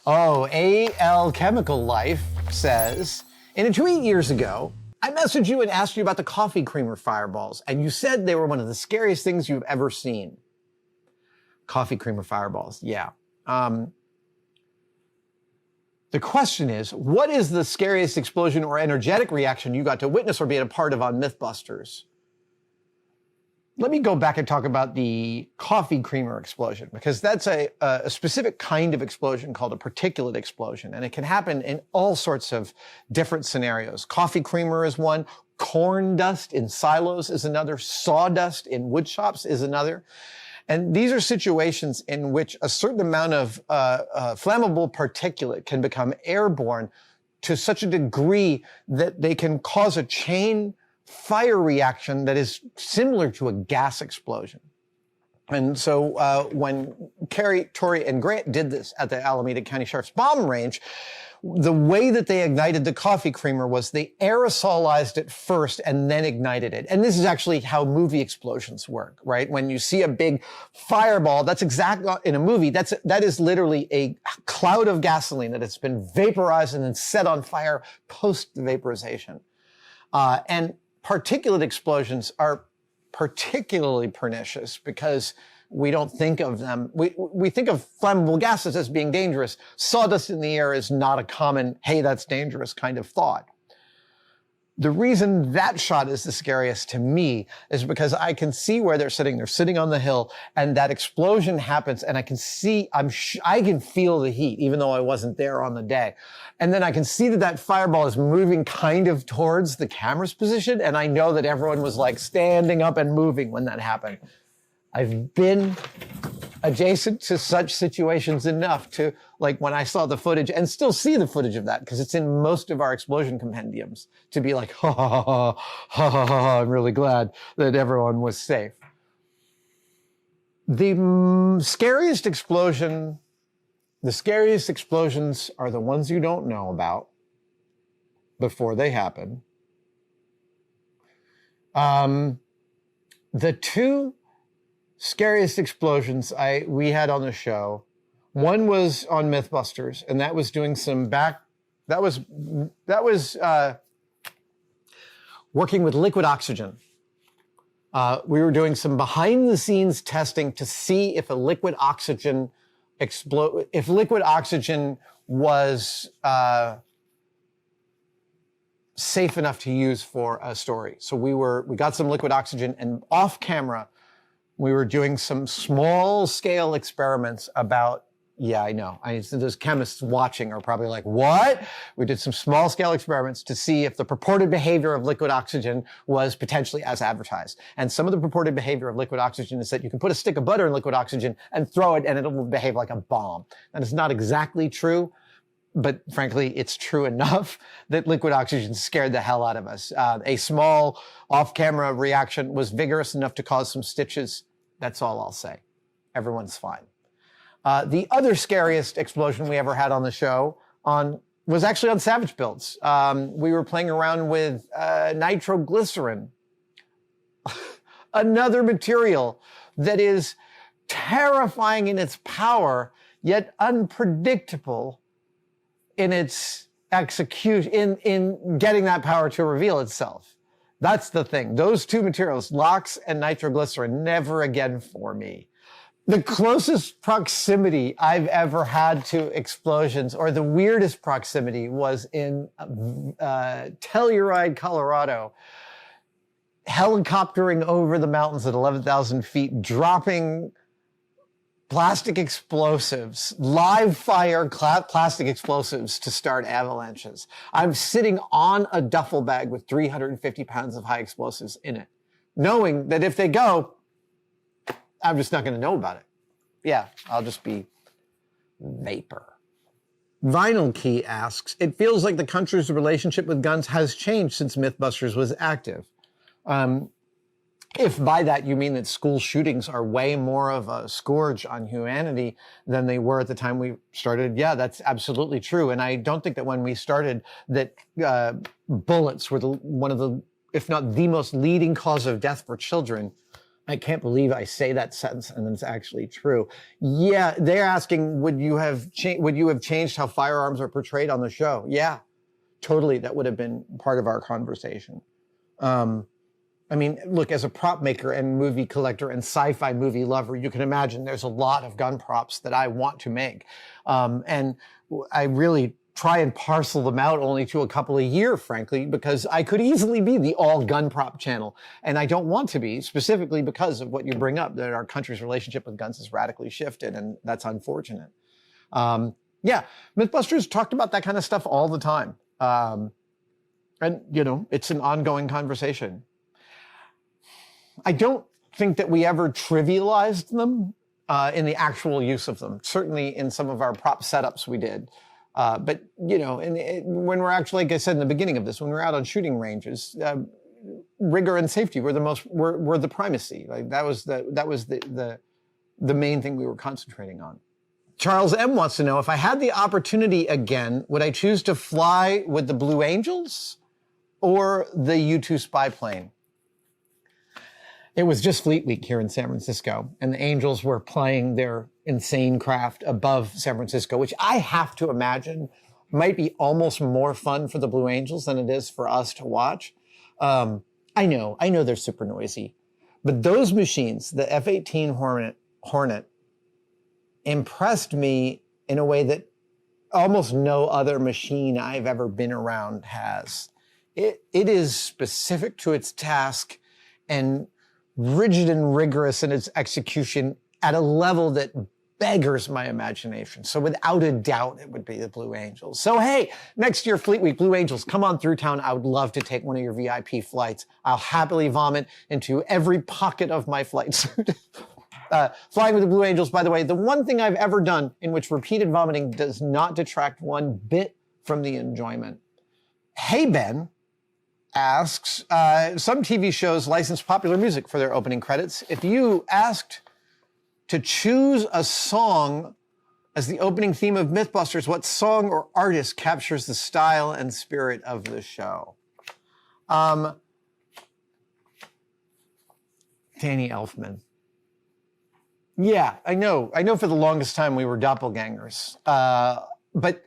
Oh, AL Chemical Life says, in a tweet years ago, I messaged you and asked you about the coffee creamer fireballs, and you said they were one of the scariest things you've ever seen. Coffee creamer fireballs, yeah. The question is, what is the scariest explosion or energetic reaction you got to witness or be a part of on Mythbusters? Let me go back and talk about the coffee creamer explosion, because that's a specific kind of explosion called a particulate explosion, and it can happen in all sorts of different scenarios. Coffee creamer is one, corn dust in silos is another, sawdust in wood shops is another. And these are situations in which a certain amount of flammable particulate can become airborne to such a degree that they can cause a chain fire reaction that is similar to a gas explosion. And so when Carrie, Tori, and Grant did this at the Alameda County Sheriff's Bomb Range, the way that they ignited the coffee creamer was they aerosolized it first and then ignited it. And this is actually how movie explosions work, right? When you see a big fireball, that's exactly, in a movie, that is literally a cloud of gasoline that has been vaporized and then set on fire post-vaporization. And particulate explosions are particularly pernicious because we don't think of them. We think of flammable gases as being dangerous. Sawdust in the air is not a common, hey, that's dangerous kind of thought. The reason that shot is the scariest to me is because I can see where they're sitting. They're sitting on the hill, and that explosion happens, and I can see, I can feel the heat, even though I wasn't there on the day. And then I can see that fireball is moving kind of towards the camera's position, and I know that everyone was like standing up and moving when that happened. I've been adjacent to such situations enough to, like, when I saw the footage, and still see the footage of that, because it's in most of our explosion compendiums, to be like, ha, ha, ha, ha, ha, ha, ha, I'm really glad that everyone was safe. The scariest explosions are the ones you don't know about before they happen. The two scariest explosions we had on the show, one was on Mythbusters, and that was doing some that was working with liquid oxygen. We were doing some behind the scenes testing to see if liquid oxygen was safe enough to use for a story. So we got some liquid oxygen, and off camera, we were doing some small scale experiments about, yeah, I know. Those chemists watching are probably like, what? We did some small scale experiments to see if the purported behavior of liquid oxygen was potentially as advertised. And some of the purported behavior of liquid oxygen is that you can put a stick of butter in liquid oxygen and throw it and it'll behave like a bomb. That is not exactly true, but frankly, it's true enough that liquid oxygen scared the hell out of us. A small off-camera reaction was vigorous enough to cause some stitches. That's all I'll say. Everyone's fine. The other scariest explosion we ever had on the show was actually on Savage Builds. We were playing around with nitroglycerin, another material that is terrifying in its power, yet unpredictable in its execution, in getting that power to reveal itself. That's the thing. Those two materials, LOX and nitroglycerin, never again for me. The closest proximity I've ever had to explosions, or the weirdest proximity, was in Telluride, Colorado, helicoptering over the mountains at 11,000 feet, dropping plastic explosives, live fire plastic explosives to start avalanches. I'm sitting on a duffel bag with 350 pounds of high explosives in it, knowing that if they go, I'm just not going to know about it. Yeah, I'll just be vapor. Vinyl Key asks, it feels like the country's relationship with guns has changed since Mythbusters was active. If by that you mean that school shootings are way more of a scourge on humanity than they were at the time we started, yeah, that's absolutely true. And I don't think that when we started that bullets were one of the, if not the most leading cause of death for children. I can't believe I say that sentence and it's actually true. Yeah, they're asking, would you have changed how firearms are portrayed on the show? Yeah, totally. That would have been part of our conversation. I mean, look, as a prop maker and movie collector and sci-fi movie lover, you can imagine there's a lot of gun props that I want to make. And I really try and parcel them out only to a couple a year, frankly, because I could easily be the all gun prop channel. And I don't want to be, specifically because of what you bring up, that our country's relationship with guns has radically shifted, and that's unfortunate. Yeah, Mythbusters talked about that kind of stuff all the time. And, you know, it's an ongoing conversation. I don't think that we ever trivialized them in the actual use of them. Certainly in some of our prop setups we did. But, you know, when we're actually, like I said in the beginning of this, when we're out on shooting ranges, rigor and safety were the primacy. Like that was the main thing we were concentrating on. Charles M. wants to know, if I had the opportunity again, would I choose to fly with the Blue Angels or the U-2 spy plane? It was just Fleet Week here in San Francisco, and the Angels were playing their insane craft above San Francisco, which I have to imagine might be almost more fun for the Blue Angels than it is for us to watch. I know they're super noisy, but those machines, the F-18 Hornet, impressed me in a way that almost no other machine I've ever been around has. It is specific to its task and rigid and rigorous in its execution at a level that beggars my imagination. So without a doubt, it would be the Blue Angels. So hey, next year, Fleet Week, Blue Angels, come on through town. I would love to take one of your VIP flights. I'll happily vomit into every pocket of my flight suit. Flying with the Blue Angels, by the way, the one thing I've ever done in which repeated vomiting does not detract one bit from the enjoyment. Hey, Ben asks, some TV shows license popular music for their opening credits. If you asked to choose a song as the opening theme of Mythbusters, what song or artist captures the style and spirit of the show? Danny Elfman. Yeah, I know for the longest time we were doppelgangers. But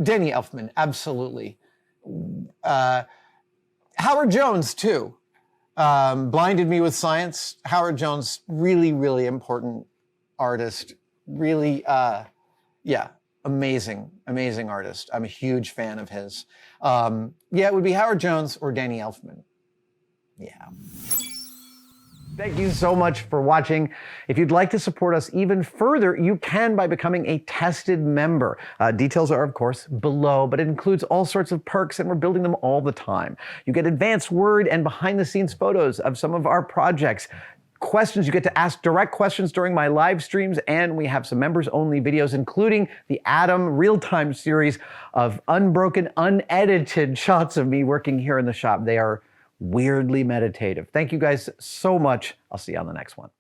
Danny Elfman, absolutely. Howard Jones, too. Blinded Me with Science. Howard Jones, really, really important artist. Really, yeah, amazing artist. I'm a huge fan of his. Yeah, it would be Howard Jones or Danny Elfman. Yeah. Thank you so much for watching. If you'd like to support us even further, you can by becoming a tested member. Details are, of course, below, but it includes all sorts of perks, and we're building them all the time. You get advanced word and behind-the-scenes photos of some of our projects. Questions, you get to ask direct questions during my live streams, and we have some members-only videos, including the Adam real-time series of unbroken, unedited shots of me working here in the shop. They are weirdly meditative. Thank you guys so much. I'll see you on the next one.